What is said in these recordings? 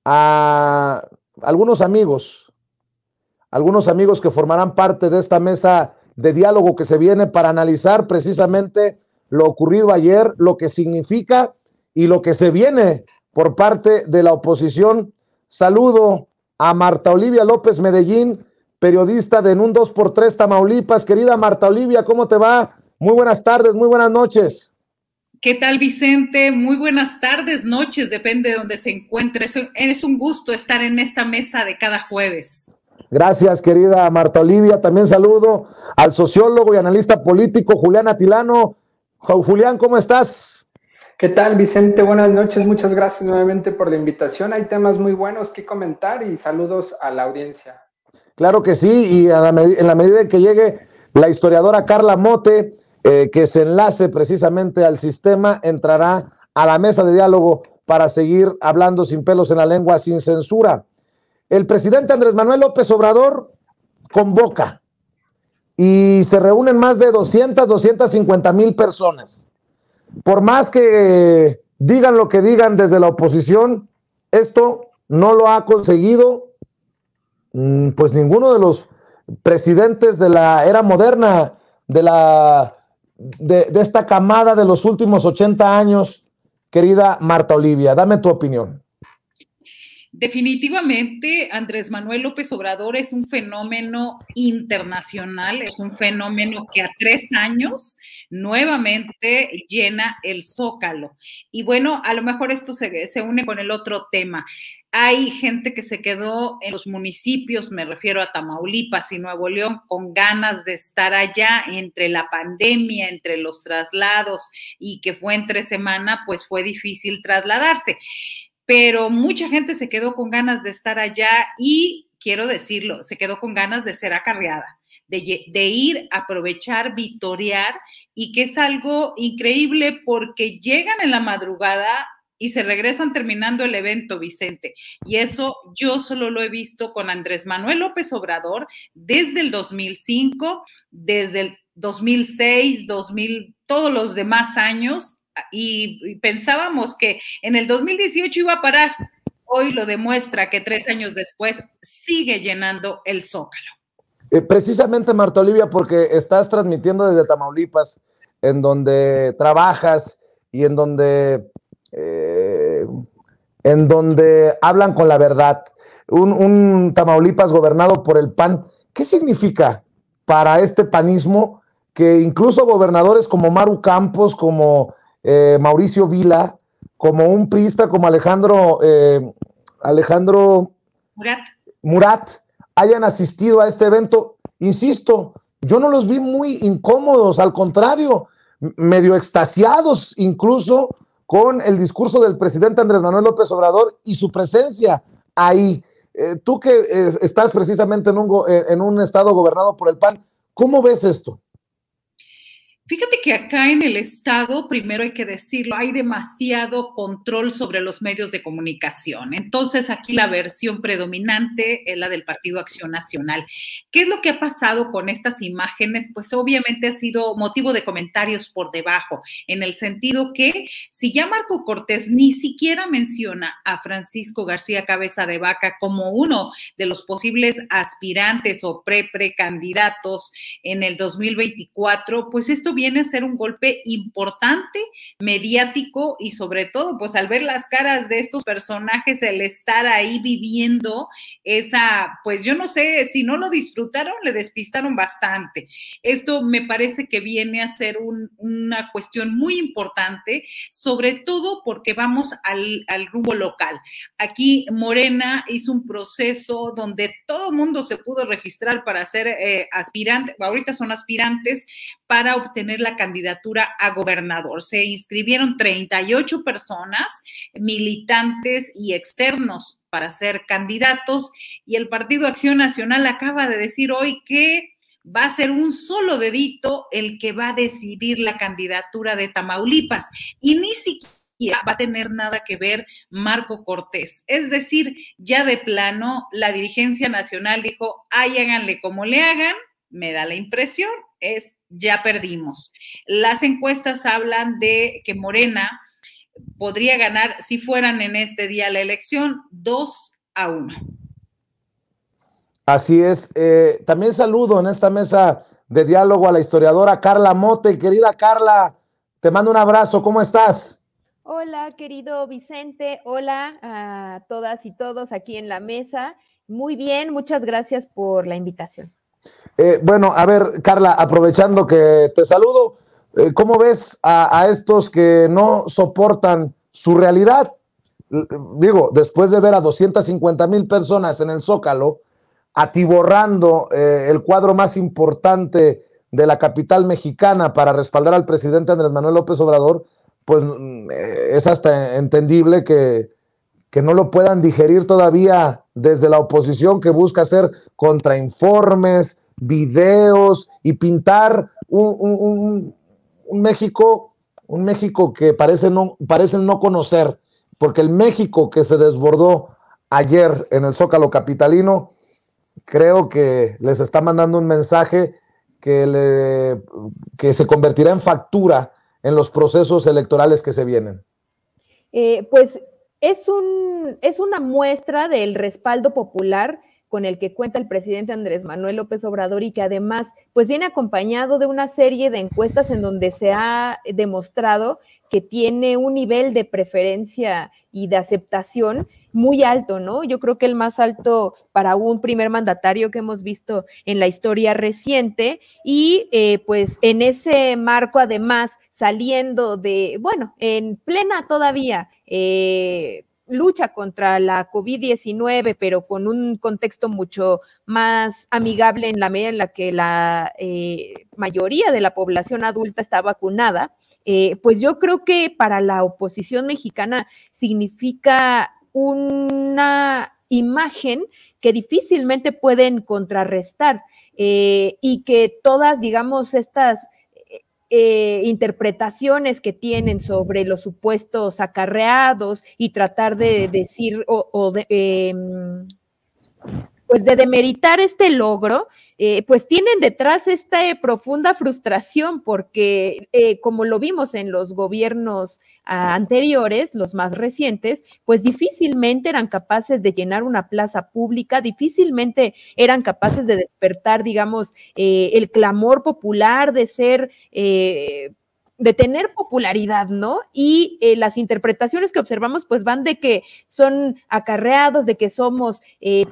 a algunos amigos que formarán parte de esta mesa de diálogo que se viene para analizar precisamente lo ocurrido ayer, lo que significa y lo que se viene por parte de la oposición. Saludo a Marta Olivia López Medellín, periodista de En un 2x3 Tamaulipas. Querida Marta Olivia, ¿cómo te va? Muy buenas tardes, muy buenas noches. ¿Qué tal, Vicente? Muy buenas tardes, noches, depende de donde se encuentre. Es un gusto estar en esta mesa de cada jueves. Gracias, querida Marta Olivia. También saludo al sociólogo y analista político Julián Atilano. Julián, ¿cómo estás? ¿Qué tal, Vicente? Buenas noches. Muchas gracias nuevamente por la invitación. Hay temas muy buenos que comentar y saludos a la audiencia. Claro que sí, y en la medida en que llegue la historiadora Carla Mote, que se enlace precisamente al sistema, entrará a la mesa de diálogo para seguir hablando sin pelos en la lengua, sin censura. El presidente Andrés Manuel López Obrador convoca y se reúnen más de 250,000 personas. Por más que digan lo que digan desde la oposición, esto no lo ha conseguido pues ninguno de los presidentes de la era moderna, de esta camada de los últimos 80 años, querida Marta Olivia. Dame tu opinión. Definitivamente, Andrés Manuel López Obrador es un fenómeno internacional, es un fenómeno que a 3 años nuevamente llena el Zócalo. Y bueno, a lo mejor esto se une con el otro tema. Hay gente que se quedó en los municipios, me refiero a Tamaulipas y Nuevo León, con ganas de estar allá entre la pandemia, entre los traslados y que fue entre semana, pues fue difícil trasladarse. Pero mucha gente se quedó con ganas de estar allá y, quiero decirlo, se quedó con ganas de ser acarreada, de ir, aprovechar, vitorear, y que es algo increíble porque llegan en la madrugada y se regresan terminando el evento, Vicente. Y eso yo solo lo he visto con Andrés Manuel López Obrador desde el 2005, desde el 2006, 2000, todos los demás años, y pensábamos que en el 2018 iba a parar. Hoy lo demuestra que 3 años después sigue llenando el Zócalo. Precisamente, Marta Olivia, porque estás transmitiendo desde Tamaulipas, en donde trabajas y en donde hablan con la verdad. Un Tamaulipas gobernado por el PAN. ¿Qué significa para este panismo que incluso gobernadores como Maru Campos, como Mauricio Vila, como un priista como Alejandro Murat hayan asistido a este evento? Insisto, yo no los vi muy incómodos, al contrario, medio extasiados incluso con el discurso del presidente Andrés Manuel López Obrador y su presencia ahí. Tú que estás precisamente en un estado gobernado por el PAN, ¿cómo ves esto? Fíjate que acá en el estado, primero hay que decirlo, hay demasiado control sobre los medios de comunicación. Entonces, aquí la versión predominante es la del Partido Acción Nacional. ¿Qué es lo que ha pasado con estas imágenes? Pues obviamente ha sido motivo de comentarios por debajo, en el sentido que si ya Marco Cortés ni siquiera menciona a Francisco García Cabeza de Vaca como uno de los posibles aspirantes o precandidatos en el 2024, pues esto viene a ser un golpe importante, mediático, y sobre todo, pues al ver las caras de estos personajes, el estar ahí viviendo esa, pues yo no sé, si no lo disfrutaron, le despistaron bastante. Esto me parece que viene a ser una cuestión muy importante, sobre todo porque vamos al rumbo local. Aquí Morena hizo un proceso donde todo el mundo se pudo registrar para ser aspirante, ahorita son aspirantes para obtener la candidatura a gobernador. Se inscribieron 38 personas, militantes y externos, para ser candidatos, y el Partido Acción Nacional acaba de decir hoy que va a ser un solo dedito el que va a decidir la candidatura de Tamaulipas, y ni siquiera va a tener nada que ver Marco Cortés. Es decir, ya de plano, la dirigencia nacional dijo, ay, háganle como le hagan, me da la impresión, ya perdimos. Las encuestas hablan de que Morena podría ganar, si fueran en este día la elección, 2-1. Así es. También saludo en esta mesa de diálogo a la historiadora Carla Mote. Querida Carla, te mando un abrazo. ¿Cómo estás? Hola, querido Vicente. Hola a todas y todos aquí en la mesa. Muy bien, muchas gracias por la invitación. Bueno, a ver, Carla, aprovechando que te saludo, ¿cómo ves a estos que no soportan su realidad? Digo, después de ver a 250,000 personas en el Zócalo, atiborrando el cuadro más importante de la capital mexicana para respaldar al presidente Andrés Manuel López Obrador, pues es hasta entendible que no lo puedan digerir todavía desde la oposición, que busca hacer contrainformes, videos y pintar un México que parecen no conocer, porque el México que se desbordó ayer en el Zócalo capitalino, creo que les está mandando un mensaje que se convertirá en factura en los procesos electorales que se vienen. Pues es una muestra del respaldo popular con el que cuenta el presidente Andrés Manuel López Obrador y que además pues viene acompañado de una serie de encuestas en donde se ha demostrado que tiene un nivel de preferencia y de aceptación muy alto, ¿no? Yo creo que el más alto para un primer mandatario que hemos visto en la historia reciente y pues en ese marco además saliendo de, bueno, en plena todavía lucha contra la COVID-19, pero con un contexto mucho más amigable en la medida en la que la mayoría de la población adulta está vacunada, pues yo creo que para la oposición mexicana significa una imagen que difícilmente pueden contrarrestar y que todas, digamos, estas interpretaciones que tienen sobre los supuestos acarreados y tratar de decir pues de demeritar este logro, pues tienen detrás esta profunda frustración porque como lo vimos en los gobiernos anteriores, los más recientes, pues difícilmente eran capaces de llenar una plaza pública, difícilmente eran capaces de despertar, digamos, el clamor popular de ser de tener popularidad, ¿no? Y las interpretaciones que observamos pues van de que son acarreados, de que somos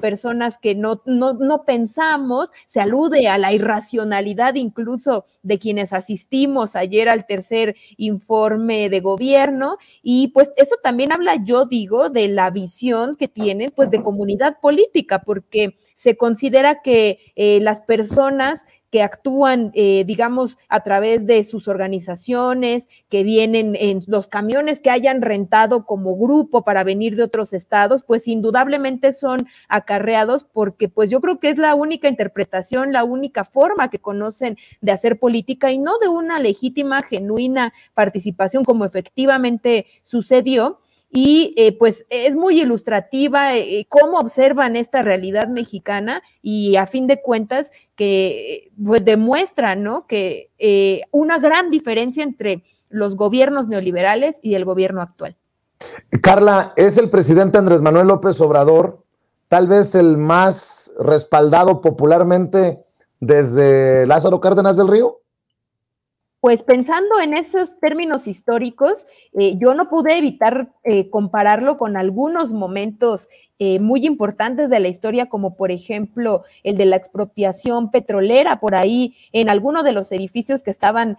personas que no pensamos, se alude a la irracionalidad incluso de quienes asistimos ayer al tercer informe de gobierno y pues eso también habla, yo digo, de la visión que tienen pues de comunidad política, porque se considera que las personas que actúan, digamos, a través de sus organizaciones, que vienen en los camiones que hayan rentado como grupo para venir de otros estados, pues indudablemente son acarreados porque pues yo creo que es la única interpretación, la única forma que conocen de hacer política y no de una legítima, genuina participación como efectivamente sucedió. Y pues es muy ilustrativa cómo observan esta realidad mexicana y a fin de cuentas que pues demuestra, ¿no?, que una gran diferencia entre los gobiernos neoliberales y el gobierno actual. Carla, ¿es el presidente Andrés Manuel López Obrador tal vez el más respaldado popularmente desde Lázaro Cárdenas del Río? Pues pensando en esos términos históricos, yo no pude evitar compararlo con algunos momentos muy importantes de la historia, como por ejemplo el de la expropiación petrolera. Por ahí en alguno de los edificios que estaban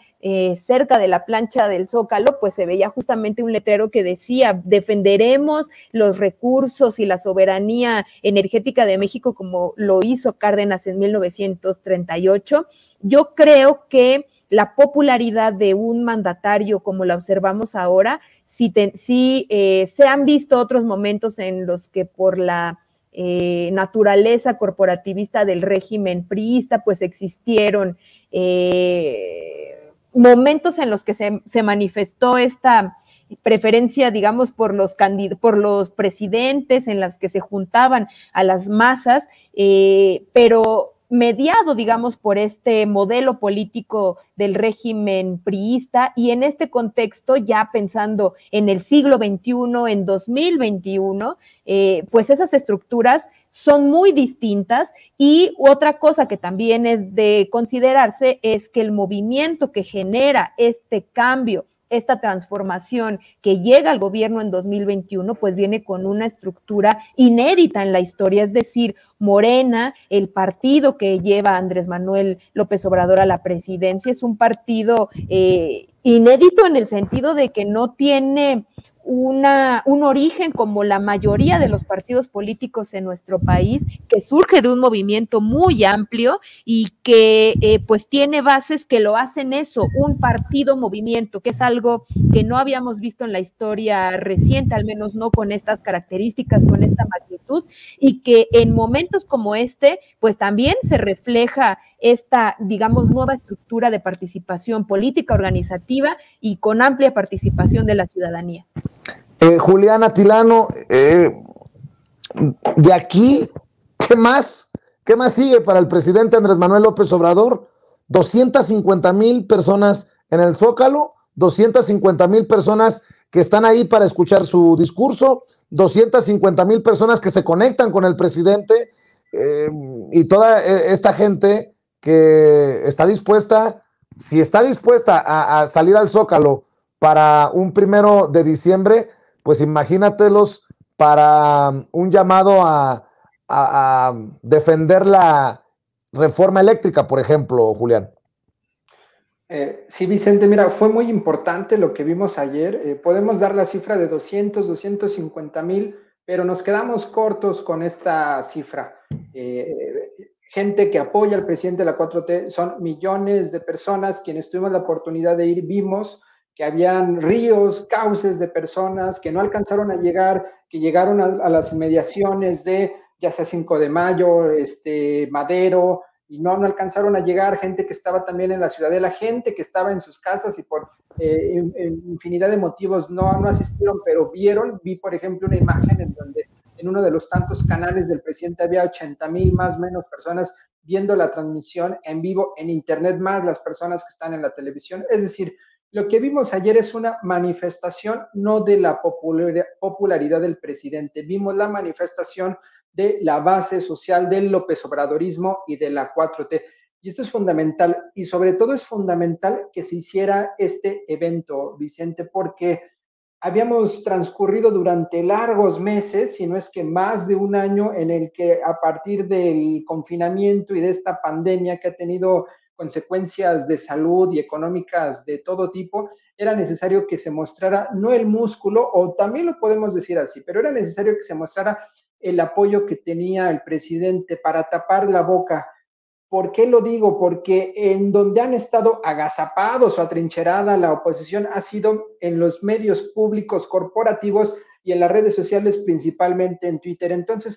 cerca de la plancha del Zócalo, pues se veía justamente un letrero que decía: defenderemos los recursos y la soberanía energética de México, como lo hizo Cárdenas en 1938. Yo creo que la popularidad de un mandatario como la observamos ahora, sí se han visto otros momentos en los que por la naturaleza corporativista del régimen priista, pues existieron momentos en los que se manifestó esta preferencia, digamos, por los presidentes, en las que se juntaban a las masas, pero mediado, digamos, por este modelo político del régimen priista, y en este contexto, ya pensando en el siglo XXI, en 2021, pues esas estructuras son muy distintas. Y otra cosa que también es de considerarse es que el movimiento que genera este cambio, esta transformación que llega al gobierno en 2021, pues viene con una estructura inédita en la historia, es decir, Morena, el partido que lleva a Andrés Manuel López Obrador a la presidencia, es un partido inédito en el sentido de que no tiene un origen como la mayoría de los partidos políticos en nuestro país, que surge de un movimiento muy amplio y que pues tiene bases que lo hacen eso, un partido movimiento, que es algo que no habíamos visto en la historia reciente, al menos no con estas características, con esta magnitud, y que en momentos como este, pues también se refleja esta, digamos, nueva estructura de participación política, organizativa y con amplia participación de la ciudadanía. Julián Atilano, de aquí, ¿qué más sigue para el presidente Andrés Manuel López Obrador? 250,000 personas en el Zócalo, 250,000 personas que están ahí para escuchar su discurso, 250,000 personas que se conectan con el presidente, y toda esta gente que está dispuesta, si está dispuesta a salir al Zócalo para un 1 de diciembre, pues imagínatelos para un llamado a defender la reforma eléctrica, por ejemplo, Julián. Sí, Vicente, mira, fue muy importante lo que vimos ayer. Podemos dar la cifra de 250,000, pero nos quedamos cortos con esta cifra. Gente que apoya al presidente de la 4T, son millones de personas. Quienes tuvimos la oportunidad de ir, vimos que habían ríos, cauces de personas que no alcanzaron a llegar, que llegaron a las inmediaciones de, ya sea 5 de Mayo, Madero, y no alcanzaron a llegar, gente que estaba también en la Ciudadela, gente que estaba en sus casas y por infinidad de motivos no asistieron, pero vi, por ejemplo, una imagen en donde en uno de los tantos canales del presidente había 80,000 más o menos personas viendo la transmisión en vivo en internet, más las personas que están en la televisión. Es decir, lo que vimos ayer es una manifestación no de la popularidad del presidente, vimos la manifestación de la base social del López Obradorismo y de la 4T. Y esto es fundamental, y sobre todo es fundamental que se hiciera este evento, Vicente, porque habíamos transcurrido durante largos meses, si no es que más de un año, en el que a partir del confinamiento y de esta pandemia que ha tenido consecuencias de salud y económicas de todo tipo, era necesario que se mostrara, no el músculo, o también lo podemos decir así, pero era necesario que se mostrara el apoyo que tenía el presidente para tapar la boca. ¿Por qué lo digo? Porque en donde han estado agazapados o atrincherada la oposición ha sido en los medios públicos corporativos y en las redes sociales, principalmente en Twitter. Entonces,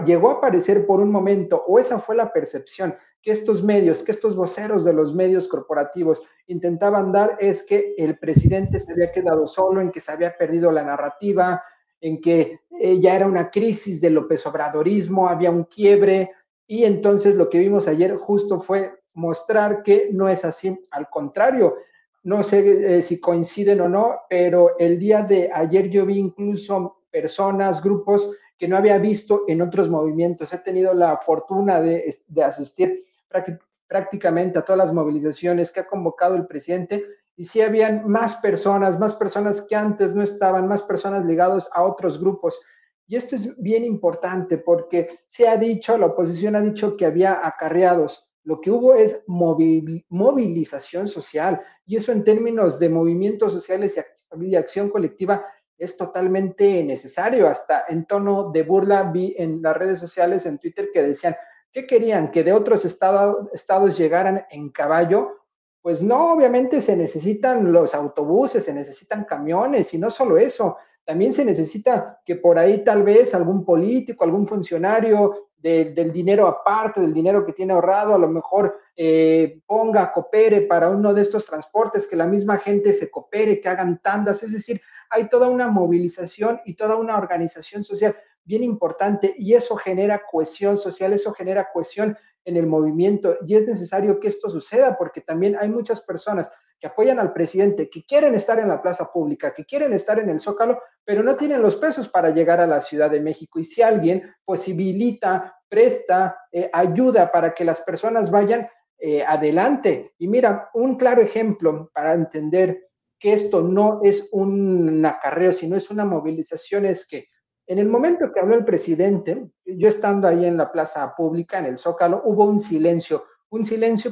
llegó a aparecer por un momento, o esa fue la percepción, que estos medios, que estos voceros de los medios corporativos intentaban dar, es que el presidente se había quedado solo, en que se había perdido la narrativa, en que ya era una crisis del López Obradorismo, había un quiebre. Y entonces lo que vimos ayer justo fue mostrar que no es así, al contrario. No sé si coinciden o no, pero el día de ayer yo vi incluso personas, grupos que no había visto en otros movimientos. He tenido la fortuna de asistir prácticamente a todas las movilizaciones que ha convocado el presidente, y sí habían más personas que antes no estaban, más personas ligadas a otros grupos. Y esto es bien importante porque se ha dicho, la oposición ha dicho que había acarreados. Lo que hubo es movilización social, y eso en términos de movimientos sociales y acción colectiva es totalmente necesario. Hasta en tono de burla vi en las redes sociales, en Twitter, que decían, ¿qué querían? ¿Que de otros estados llegaran en caballo? Pues no, obviamente se necesitan los autobuses, se necesitan camiones, y no solo eso, también se necesita que por ahí tal vez algún político, algún funcionario del dinero aparte, del dinero que tiene ahorrado, a lo mejor coopere para uno de estos transportes, que la misma gente se coopere, que hagan tandas. Es decir, hay toda una movilización y toda una organización social bien importante, y eso genera cohesión social, eso genera cohesión en el movimiento, y es necesario que esto suceda, porque también hay muchas personas que apoyan al presidente, que quieren estar en la plaza pública, que quieren estar en el Zócalo, pero no tienen los pesos para llegar a la Ciudad de México. Y si alguien posibilita, presta, ayuda para que las personas vayan adelante. Y mira, un claro ejemplo para entender que esto no es un acarreo, sino es una movilización, es que en el momento que habló el presidente, yo estando ahí en la plaza pública, en el Zócalo, hubo un silencio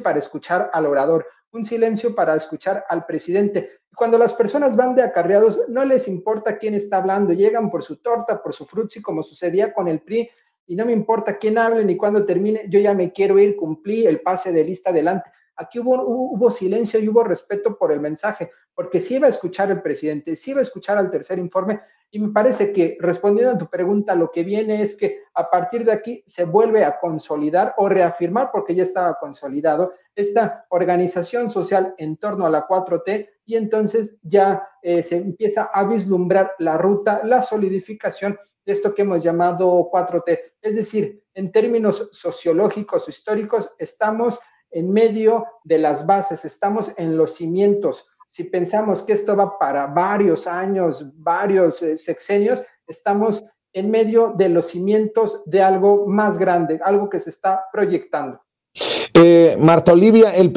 para escuchar al orador, un silencio para escuchar al presidente. Cuando las personas van de acarreados, no les importa quién está hablando, llegan por su torta, por su frutzi, como sucedía con el PRI, y no me importa quién hable ni cuándo termine, yo ya me quiero ir, cumplí el pase de lista adelante. Aquí hubo silencio y hubo respeto por el mensaje, porque sí iba a escuchar el presidente, sí iba a escuchar al tercer informe, y me parece que, respondiendo a tu pregunta, lo que viene es que a partir de aquí se vuelve a consolidar o reafirmar, porque ya estaba consolidado, esta organización social en torno a la 4T, y entonces ya se empieza a vislumbrar la ruta, la solidificación de esto que hemos llamado 4T. Es decir, en términos sociológicos o históricos, estamos en medio de las bases, estamos en los cimientos. Si pensamos que esto va para varios años, varios sexenios, estamos en medio de los cimientos de algo más grande, algo que se está proyectando. Marta Olivia, el